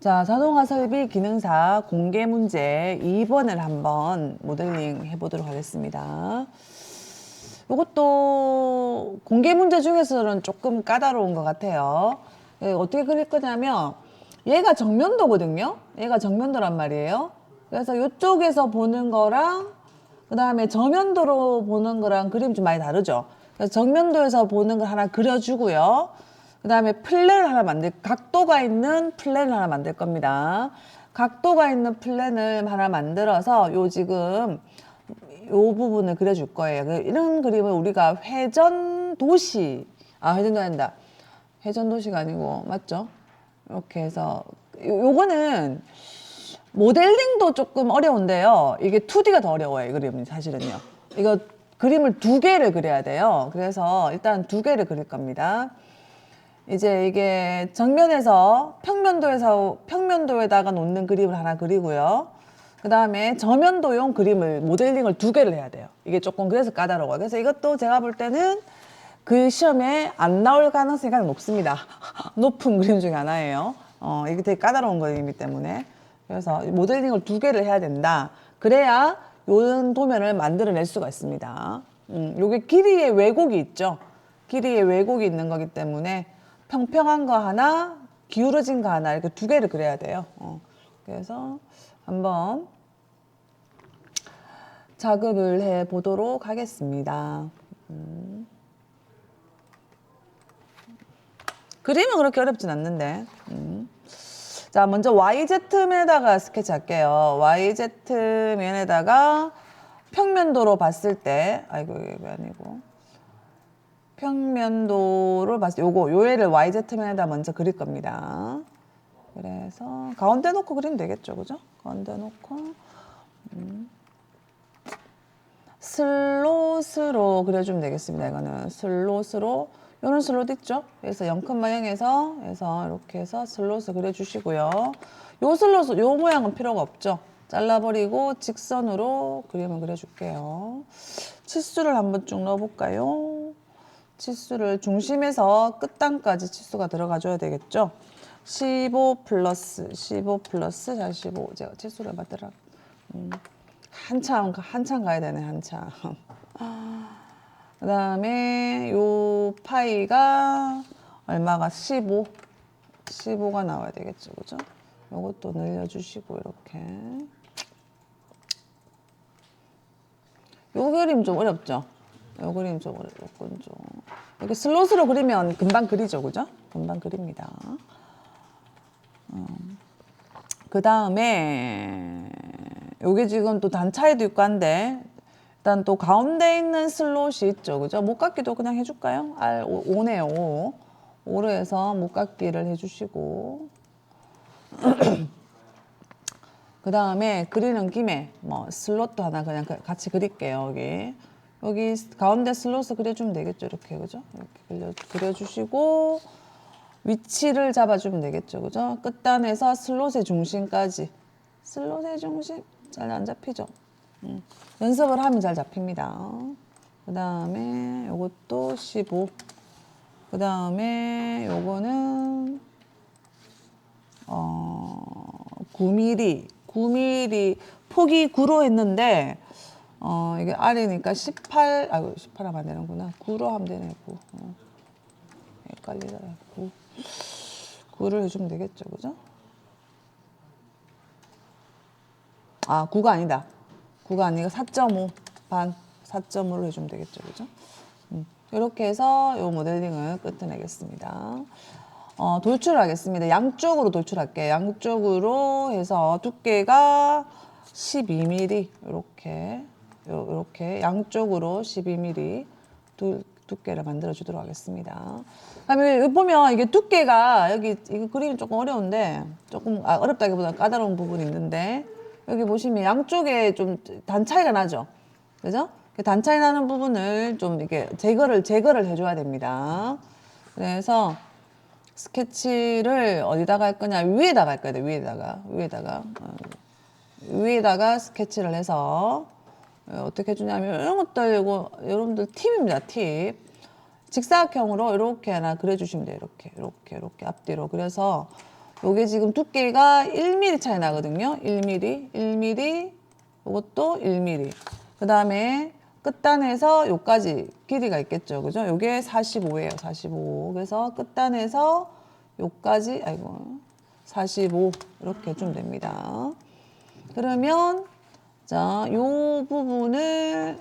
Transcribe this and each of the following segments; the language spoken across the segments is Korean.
자, 자동화 설비 기능사 공개 문제 2번을 한번 모델링 해보도록 하겠습니다. 이것도 공개 문제 중에서는 조금 까다로운 것 같아요. 어떻게 그릴 거냐면 얘가 정면도거든요. 얘가 정면도란 말이에요. 그래서 이쪽에서 보는 거랑 그 다음에 저면도로 보는 거랑 그림이 좀 많이 다르죠. 그래서 정면도에서 보는 걸 하나 그려주고요. 그 다음에 플랜을 하나 각도가 있는 플랜을 하나 만들 겁니다. 각도가 있는 플랜을 하나 만들어서 지금 요 부분을 그려줄 거예요. 이런 그림을 우리가 회전 도시도 아니다. 회전 도시가 아니고, 맞죠? 이렇게 해서, 요거는 모델링도 조금 어려운데요. 이게 2D가 더 어려워요, 이 그림은 사실은요. 이거 그림을 2개를 그려야 돼요. 그래서 일단 2개를 그릴 겁니다. 이제 이게 정면에서 평면도에다가 놓는 그림을 하나 그리고요. 그 다음에 저면도용 그림을 모델링을 2개를 해야 돼요. 이게 조금 그래서 까다로워요. 그래서 이것도 제가 볼 때는 그 시험에 안 나올 가능성이 가장 높습니다. 높은 그림 중에 하나예요. 이게 되게 까다로운 그림이기 때문에. 그래서 모델링을 2개를 해야 된다. 그래야 이런 도면을 만들어낼 수가 있습니다. 요게 길이의 왜곡이 있죠. 길이의 왜곡이 있는 거기 때문에 평평한 거 하나, 기울어진 거 하나 이렇게 2개를 그려야 돼요. 그래서 한번 작업을 해 보도록 하겠습니다. 그림은 그렇게 어렵진 않는데. 자, 먼저 YZ면에다가 스케치 할게요. YZ면에다가 평면도로 봤을 때, 아이고, 이게 아니고. 평면도를 봤을 때, 요 애를 YZ면에다 먼저 그릴 겁니다. 그래서, 가운데 놓고 그리면 되겠죠, 그죠? 가운데 놓고, 슬롯으로 그려주면 되겠습니다. 이거는 슬롯으로, 요런 슬롯 있죠? 그래서 0,0에서 이렇게 해서 슬롯을 그려주시고요. 요 슬롯, 요 모양은 필요가 없죠? 잘라버리고 직선으로 그림을 그려줄게요. 치수를 한번 쭉 넣어볼까요? 치수를 중심에서 끝단까지 치수가 들어가줘야 되겠죠? 15 플러스, 자, 15. 제가 치수를 만들어. 한참 가야 되네, 한참. 그 다음에 요 파이가 얼마가 15가 나와야 되겠죠, 그죠? 요것도 늘려주시고, 이렇게. 요 그림 좀 어렵죠? 요 그림 좀 어렵군, 좀. 이렇게 슬롯으로 그리면 금방 그리죠, 그죠? 금방 그립니다. 그 다음에 요게 지금 또 단차에도 있고 한데 일단 또 가운데 있는 슬롯이 있죠, 그죠? 목깎이도 그냥 해줄까요? 5네요, 5로 해서 목깎이를 해주시고 그 다음에 그리는 김에 뭐 슬롯도 하나 그냥 같이 그릴게요. 여기 가운데 슬롯을 그려주면 되겠죠, 이렇게, 그죠? 이렇게 그려주시고 위치를 잡아주면 되겠죠, 그죠? 끝단에서 슬롯의 중심까지. 슬롯의 중심 잘 안 잡히죠? 연습을 하면 잘 잡힙니다. 그 다음에 요것도 15. 그 다음에 요거는 9mm. 9mm 폭이 9로 했는데 이게 아래니까 18. 18 하면 안 되는구나. 9로 하면 되네. 9. 헷갈리다. 9를 해주면 되겠죠, 그죠? 9가 아니다. 9가 아니고 4.5 반, 4.5로 해주면 되겠죠, 그죠? 이렇게 해서 이 모델링을 끝내겠습니다. 돌출을 하겠습니다. 양쪽으로 돌출할게요. 양쪽으로 해서 두께가 12mm 이렇게 양쪽으로 12mm 두께를 만들어 주도록 하겠습니다. 그다음에 여기 보면 이게 두께가 여기 이거 그림이 조금 어려운데 조금 어렵다기보다 까다로운 부분이 있는데 여기 보시면 양쪽에 좀 단 차이가 나죠. 그죠? 단 차이 나는 부분을 좀 이렇게 제거를 해줘야 됩니다. 그래서 스케치를 어디다가 할 거냐? 위에다가 할 거야 돼. 위에다가 스케치를 해서 어떻게 해주냐면 이런 것들 이거 여러분들 팁입니다. 팁. 직사각형으로 이렇게 하나 그려주시면 돼요. 이렇게 앞뒤로. 그래서 요게 지금 두께가 1mm 차이 나거든요. 1mm, 1mm, 요것도 1mm. 그 다음에 끝단에서 요까지 길이가 있겠죠. 그죠? 요게 45예요. 45. 그래서 끝단에서 요까지, 아이고, 45. 이렇게 해주면 됩니다. 그러면, 자, 요 부분을,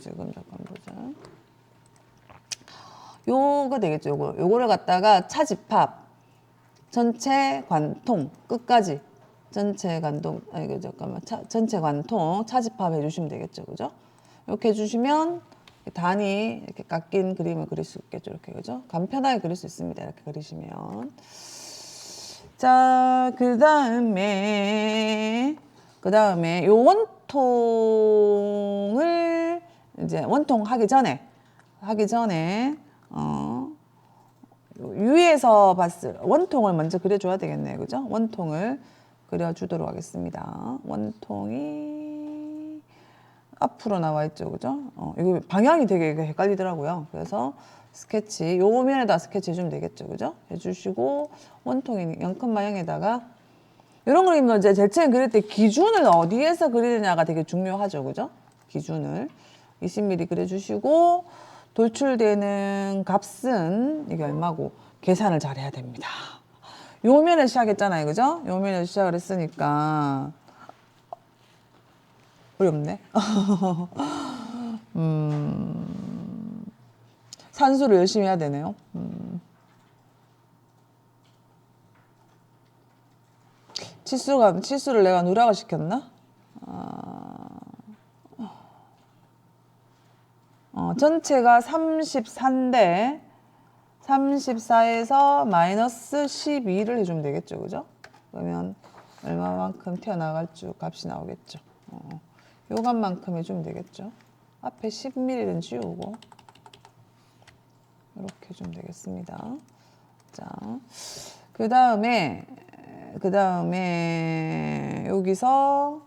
지금 잠깐 보자. 요거 되겠죠. 요거를 갖다가 차집합. 전체 관통 끝까지 전체 관통 이거 잠깐만 전체 관통 차집합 해주시면 되겠죠, 그죠? 이렇게 해주시면 단이 이렇게 깎인 그림을 그릴 수 있겠죠, 이렇게 그죠? 간편하게 그릴 수 있습니다, 이렇게 그리시면. 자, 그다음에 요 원통을 이제 원통 하기 전에 위에서 봤을 원통을 먼저 그려줘야 되겠네요. 그죠? 원통을 그려주도록 하겠습니다. 원통이 앞으로 나와 있죠. 그죠? 이거 방향이 되게 헷갈리더라고요. 그래서 스케치, 요 면에다 스케치 해주면 되겠죠. 그죠? 해주시고, 원통이 0,0에다가 이런 그림은 이제 제체는 그릴 때 기준을 어디에서 그리느냐가 되게 중요하죠. 그죠? 기준을 20mm 그려주시고, 돌출되는 값은 이게 얼마고 계산을 잘 해야 됩니다. 요 면에 시작했잖아요. 그죠? 요 면에 시작을 했으니까 어렵네. 산수를 열심히 해야 되네요. 치수를 내가 누락을 시켰나? 전체가 34인데 34에서 마이너스 12를 해주면 되겠죠. 그죠? 그러면 얼마만큼 튀어나갈 줄 값이 나오겠죠. 요 값만큼 해주면 되겠죠. 앞에 10mm는 지우고 이렇게 해주면 되겠습니다. 자, 그 다음에 여기서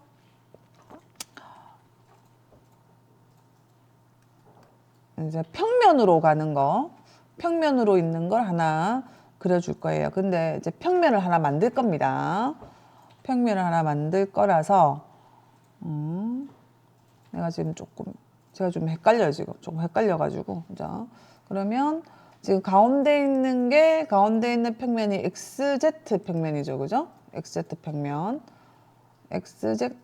이제 평면으로 가는 거, 평면으로 있는 걸 하나 그려줄 거예요. 근데 이제 평면을 하나 만들 겁니다. 평면을 하나 만들 거라서, 제가 좀 헷갈려요, 지금. 조금 헷갈려가지고. 자, 그러면 지금 가운데 있는 평면이 XZ 평면이죠. 그죠? XZ 평면. XZ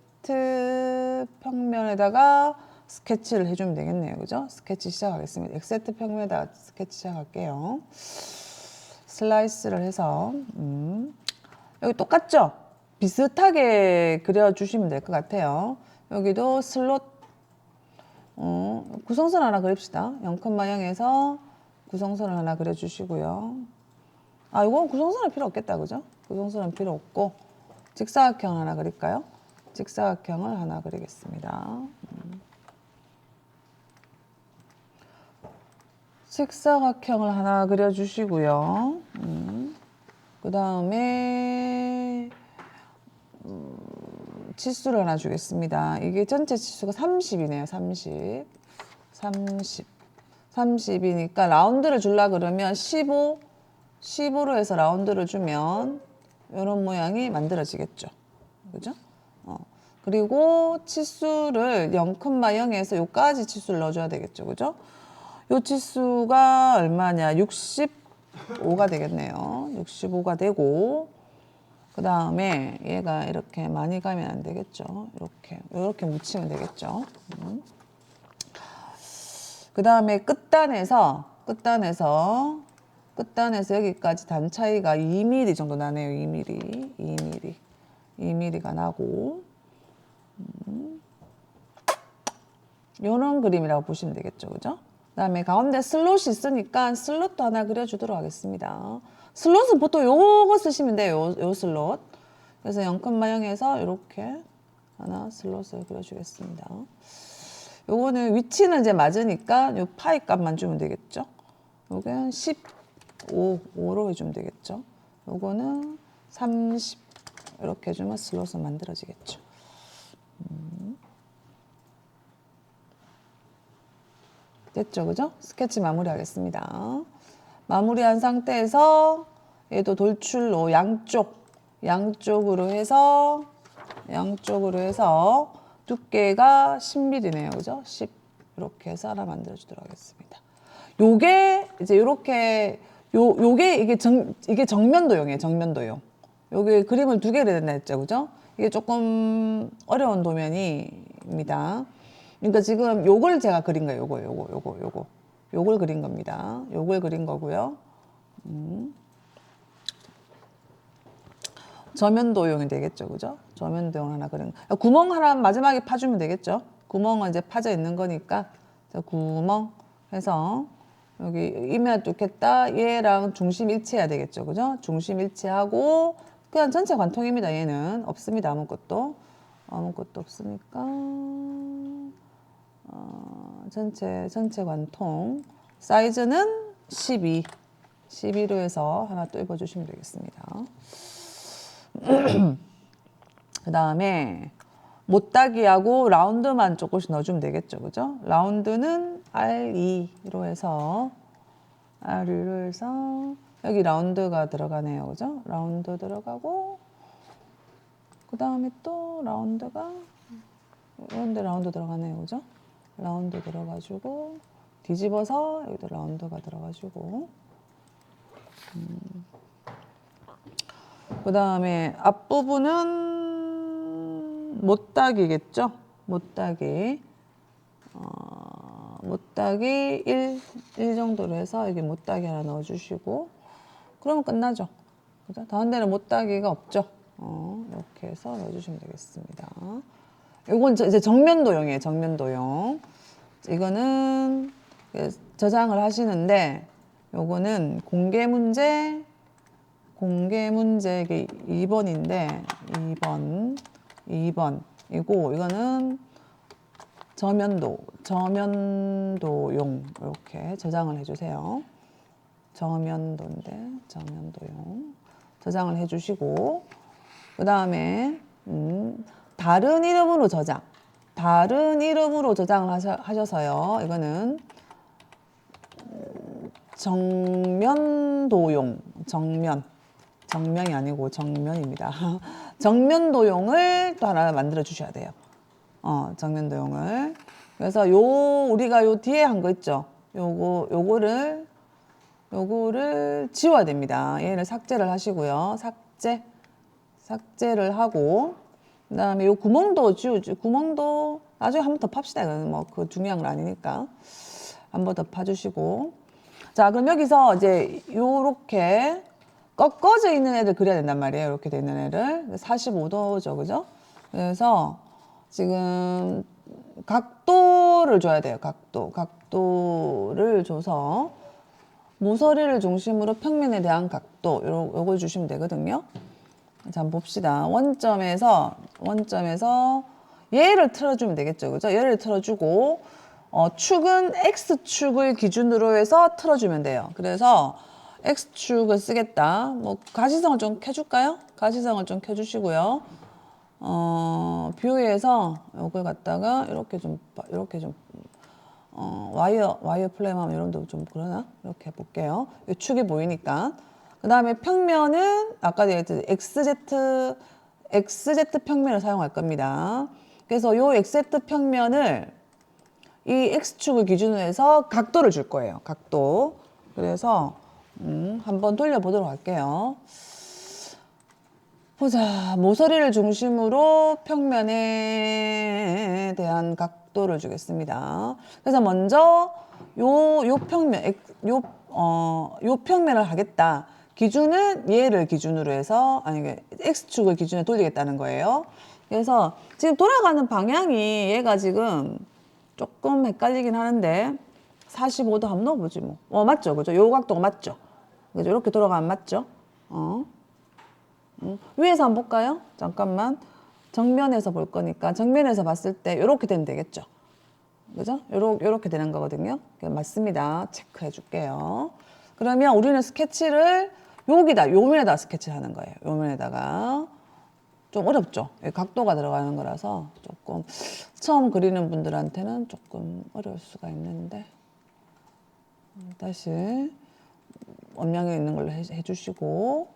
평면에다가 스케치를 해주면 되겠네요. 그죠? 스케치 시작하겠습니다. XZ 평면에다가 스케치 시작할게요. 슬라이스를 해서, 여기 똑같죠? 비슷하게 그려주시면 될 것 같아요. 여기도 슬롯, 구성선 하나 그립시다. 0,0에서 구성선을 하나 그려주시고요. 이건 구성선은 필요 없겠다. 그죠? 구성선은 필요 없고, 직사각형 하나 그릴까요? 직사각형을 하나 그리겠습니다. 직사각형을 하나 그려주시고요. 그 다음에 치수를 하나 주겠습니다. 이게 전체 치수가 30이네요. 30이니까 라운드를 주려고 그러면 15로 해서 라운드를 주면 이런 모양이 만들어지겠죠. 그죠? 그리고 치수를 0,0에서 요까지 치수를 넣어줘야 되겠죠. 그죠? 요 치수가 얼마냐? 65가 되겠네요. 65가 되고, 그 다음에 얘가 이렇게 많이 가면 안 되겠죠. 이렇게 묻히면 되겠죠. 그 다음에 끝단에서 여기까지 단 차이가 2mm 정도 나네요. 2mm가 나고, 요런 그림이라고 보시면 되겠죠. 그죠? 그 다음에 가운데 슬롯이 있으니까 슬롯도 하나 그려주도록 하겠습니다. 슬롯은 보통 요거 쓰시면 돼요. 요 슬롯. 그래서 0,0에서 이렇게 하나 슬롯을 그려주겠습니다. 요거는 위치는 이제 맞으니까 요 파이 값만 주면 되겠죠. 요게 15로 해주면 되겠죠. 요거는 30 이렇게 해주면 슬롯은 만들어지겠죠. 됐죠, 그죠? 스케치 마무리하겠습니다. 마무리한 상태에서 얘도 돌출로 양쪽으로 해서 두께가 10mm네요. 그죠? 10 이렇게 해서 하나 만들어 주도록 하겠습니다. 요게 이제 요렇게 요게 이게 정면도용이에요. 정면도용. 요게 그림을 두 개를 냈다 했죠. 그죠? 이게 조금 어려운 도면입니다. 그러니까 지금 요걸 제가 그린 거예요. 요걸 그린 겁니다. 요걸 그린 거고요. 저면도용이 되겠죠. 그죠? 저면도용 하나 그린 거. 구멍 하나 마지막에 파주면 되겠죠. 구멍은 이제 파져 있는 거니까 구멍 해서 여기 이면 뚫겠다. 얘랑 중심 일치해야 되겠죠. 그죠? 중심 일치하고 그냥 전체 관통입니다. 얘는 없습니다. 아무것도 없으니까 전체 관통 사이즈는 12로 해서 하나 또 입어주시면 되겠습니다. 그 다음에 못따기하고 라운드만 조금씩 넣어주면 되겠죠. 그죠? 라운드는 R2로 해서 여기 라운드가 들어가네요. 그죠? 라운드 들어가고 그 다음에 또 라운드가 이런데 라운드 들어가네요. 그죠? 라운드 들어가지고 뒤집어서 여기도 라운드가 들어가지고 그 다음에 앞부분은 못따기겠죠? 못따기 1 정도로 해서 여기 못따기 하나 넣어주시고 그러면 끝나죠. 그죠? 다른 데는 못따기가 없죠. 이렇게 해서 넣어주시면 되겠습니다. 이건 이제 정면도용이에요. 정면도용. 이거는 저장을 하시는데 요거는 공개 문제 이게 2번인데 2번이고 이거는 저면도용 이렇게 저장을 해주세요. 저면도용 저장을 해주시고 그 다음에 다른 이름으로 저장을 하셔서요. 이거는 정면도용 정면이 아니고 정면입니다. 정면도용을 또 하나 만들어 주셔야 돼요. 정면도용을. 그래서 우리가 요 뒤에 한 거 있죠. 요거를 지워야 됩니다. 얘를 삭제를 하시고요. 삭제를 하고 그다음에 요 구멍도 지우죠. 구멍도 나중에 한 번 더 팝시다. 이거는 뭐 그 중요한 건 아니니까 한 번 더 파주시고. 자, 그럼 여기서 이제 요렇게 꺾어져 있는 애를 그려야 된단 말이에요. 이렇게 되는 애를 45도죠, 그죠? 그래서 지금 각도를 줘야 돼요. 각도를 줘서 모서리를 중심으로 평면에 대한 각도 요걸 주시면 되거든요. 자, 한번 봅시다. 원점에서 얘를 틀어주면 되겠죠, 그죠? 얘를 틀어주고 축은 X축을 기준으로 해서 틀어주면 돼요. 그래서 X축을 쓰겠다. 뭐 가시성을 좀 켜줄까요? 가시성을 좀 켜주시고요. 뷰에서 이걸 갖다가 이렇게 좀 와이어 플레임하면 이런 데도 좀 그러나 이렇게 해볼게요. 이 축이 보이니까. 그 다음에 평면은 아까 얘기했듯이 XZ 평면을 사용할 겁니다. 그래서 요 XZ 평면을 이 X축을 기준으로 해서 각도를 줄 거예요. 각도. 그래서 한번 돌려보도록 할게요. 보자. 모서리를 중심으로 평면에 대한 각도를 주겠습니다. 그래서 먼저 요 평면을 하겠다. 기준은 얘를 기준으로 해서 X축을 기준으로 돌리겠다는 거예요. 그래서 지금 돌아가는 방향이 얘가 지금 조금 헷갈리긴 하는데 45도 한번 넣어보지 뭐. 맞죠, 그죠? 요 각도가 맞죠? 그죠? 이렇게 돌아가면 맞죠? 위에서 한번 볼까요? 잠깐만. 정면에서 볼 거니까 정면에서 봤을 때 이렇게 되면 되겠죠? 그죠? 요렇게 되는 거거든요. 맞습니다. 체크해 줄게요. 그러면 우리는 스케치를 요 면에다가 스케치를 하는 거예요. 요 면에다가. 좀 어렵죠? 각도가 들어가는 거라서 조금 처음 그리는 분들한테는 조금 어려울 수가 있는데 다시 음영이 있는 걸로 해주시고,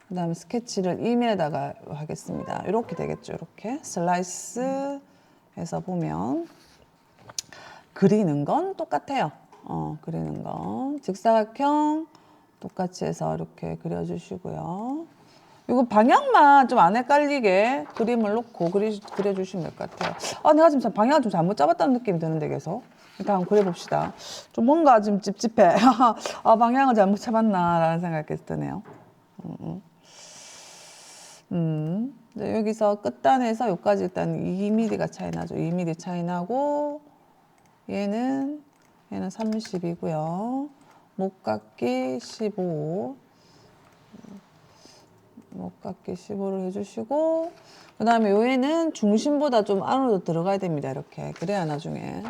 그 다음에 스케치를 이면에다가 하겠습니다. 이렇게 되겠죠. 이렇게 슬라이스 해서 보면 그리는 건 똑같아요. 그리는 건 직사각형 똑같이 해서 이렇게 그려주시고요. 이거 방향만 좀 안 헷갈리게 그림을 놓고 그려주시면 될 것 같아요. 내가 지금 방향을 좀 잘못 잡았다는 느낌이 드는데 계속. 일단 한번 그려봅시다. 좀 뭔가 좀 찝찝해. 방향을 잘못 잡았나라는 생각이 계속 드네요. 네, 여기서 끝단에서 여기까지 일단 2mm가 차이 나죠. 2mm 차이 나고 얘는 30이고요. 목깎이 15. 목깎이 15를 해주시고, 그 다음에 요에는 중심보다 좀 안으로 들어가야 됩니다. 이렇게. 그래야 나중에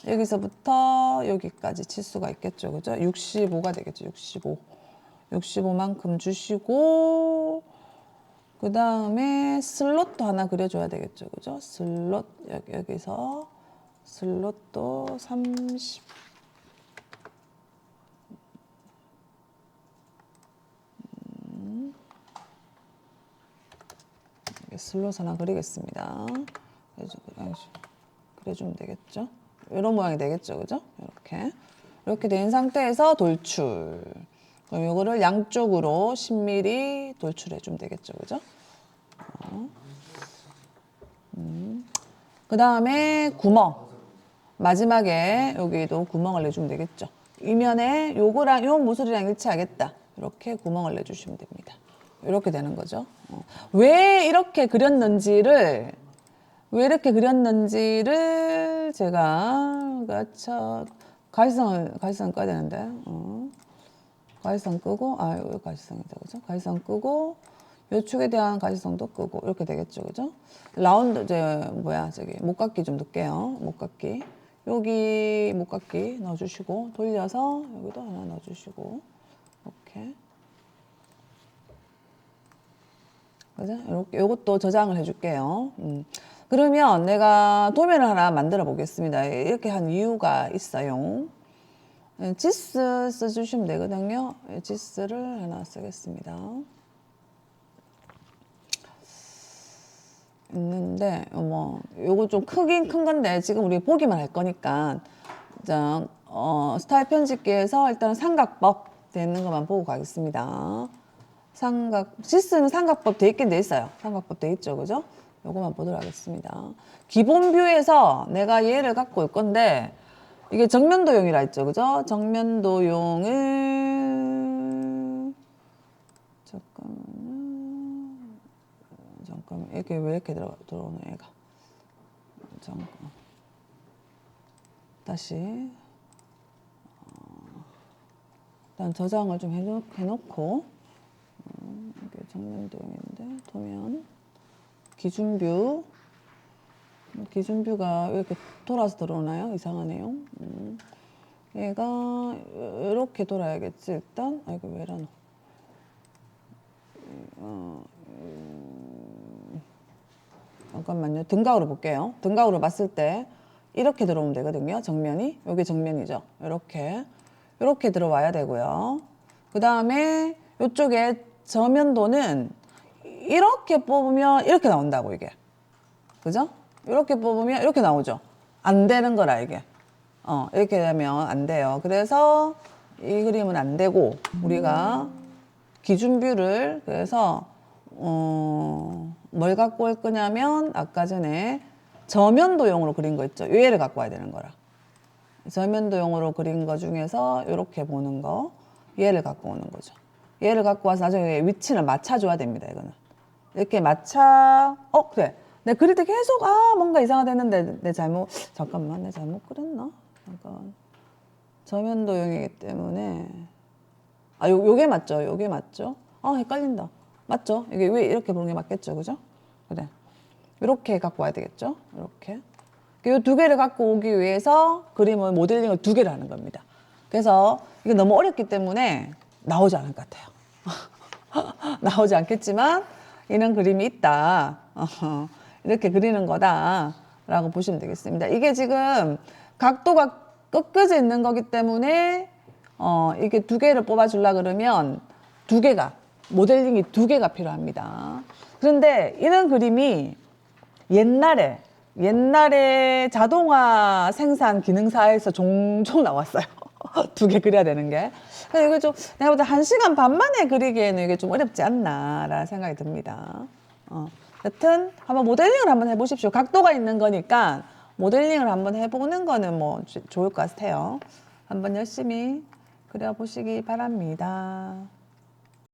여기서부터 여기까지 치수가 있겠죠. 그죠? 65가 되겠죠. 65. 65만큼 주시고, 그 다음에 슬롯도 하나 그려줘야 되겠죠. 그죠? 슬롯, 여기서 슬롯도 30. 슬롯 하나 그리겠습니다. 그려주면 되겠죠. 이런 모양이 되겠죠. 그죠? 이렇게 된 상태에서 돌출. 그럼 이거를 양쪽으로 10mm 돌출해 주면 되겠죠. 그죠? 그 다음에 구멍. 마지막에 여기도 구멍을 내주면 되겠죠. 이면에 요거랑 요 모서리랑 일치하겠다. 이렇게 구멍을 내주시면 됩니다. 이렇게 되는 거죠. 왜 이렇게 그렸는지를 제가 가시성을 꺼야 되는데, 가시성 끄고, 이거 가시성이죠. 그죠? 가시성 끄고, 요 축에 대한 가시성도 끄고, 이렇게 되겠죠. 그죠? 라운드, 목깎이 좀 넣을게요. 목깎이. 여기 목깎이 넣어주시고, 돌려서 여기도 하나 넣어주시고, 이렇게. 그죠? 이렇게, 요것도 저장을 해줄게요. 그러면 내가 도면을 하나 만들어 보겠습니다. 이렇게 한 이유가 있어요. 지스 써주시면 되거든요. 지스를 하나 쓰겠습니다. 있는데, 요거 좀 크긴 큰 건데, 지금 우리 보기만 할 거니까, 스타일 편집기에서 일단 삼각법 되는 것만 보고 가겠습니다. 지스는 삼각법 돼 있긴 돼 있어요. 삼각법 돼 있죠. 그죠? 요거만 보도록 하겠습니다. 기본 뷰에서 내가 얘를 갖고 올 건데, 이게 정면도용이라 했죠. 그죠? 정면도용을, 잠깐만, 이게 왜 이렇게 들어오네, 얘가. 잠깐. 다시. 일단 저장을 좀 해놓고, 이게 정면도용인데, 도면. 기준뷰가 왜 이렇게 돌아서 들어오나요? 이상하네요. 얘가 이렇게 돌아야겠지 일단. 이거 왜 이러노? 잠깐만요. 등각으로 볼게요. 등각으로 봤을 때 이렇게 들어오면 되거든요. 정면이. 여기 정면이죠. 이렇게 들어와야 되고요. 그 다음에 이쪽에 저면도는 이렇게 뽑으면 이렇게 나온다고 이게. 그죠? 이렇게 뽑으면 이렇게 나오죠. 안 되는 거라 이게. 이렇게 되면 안 돼요. 그래서 이 그림은 안 되고 우리가 기준뷰를 그래서 뭘 갖고 올 거냐면 아까 전에 저면도용으로 그린 거 있죠. 얘를 갖고 와야 되는 거라. 저면도용으로 그린 거 중에서 이렇게 보는 거 얘를 갖고 오는 거죠. 얘를 갖고 와서 나중에 위치를 맞춰줘야 됩니다. 이거는 이렇게 그래. 내가 그릴 때 계속 뭔가 이상하다 했는데 내 잘못 그렸나? 잠깐. 저면도용이기 때문에 요게 맞죠? 요게 맞죠? 헷갈린다. 맞죠? 이게 왜 이렇게 보는 게 맞겠죠? 그죠? 그래. 이렇게 갖고 와야 되겠죠? 이렇게. 이 두 개를 갖고 오기 위해서 그림을 모델링을 두 개를 하는 겁니다. 그래서 이게 너무 어렵기 때문에 나오지 않을 것 같아요. 나오지 않겠지만 이런 그림이 있다. 이렇게 그리는 거다라고 보시면 되겠습니다. 이게 지금 각도가 꺾여져 있는 거기 때문에 이게 두 개를 뽑아주려 그러면 모델링이 두 개가 필요합니다. 그런데 이런 그림이 옛날에 자동화 생산 기능사에서 종종 나왔어요. 두 개 그려야 되는 게. 그래서 이거 좀, 내가 볼 때 1시간 반 만에 그리기에는 이게 좀 어렵지 않나라는 생각이 듭니다. 여튼, 한번 모델링을 한번 해보십시오. 각도가 있는 거니까 모델링을 한번 해보는 거는 뭐 좋을 것 같아요. 한번 열심히 그려보시기 바랍니다.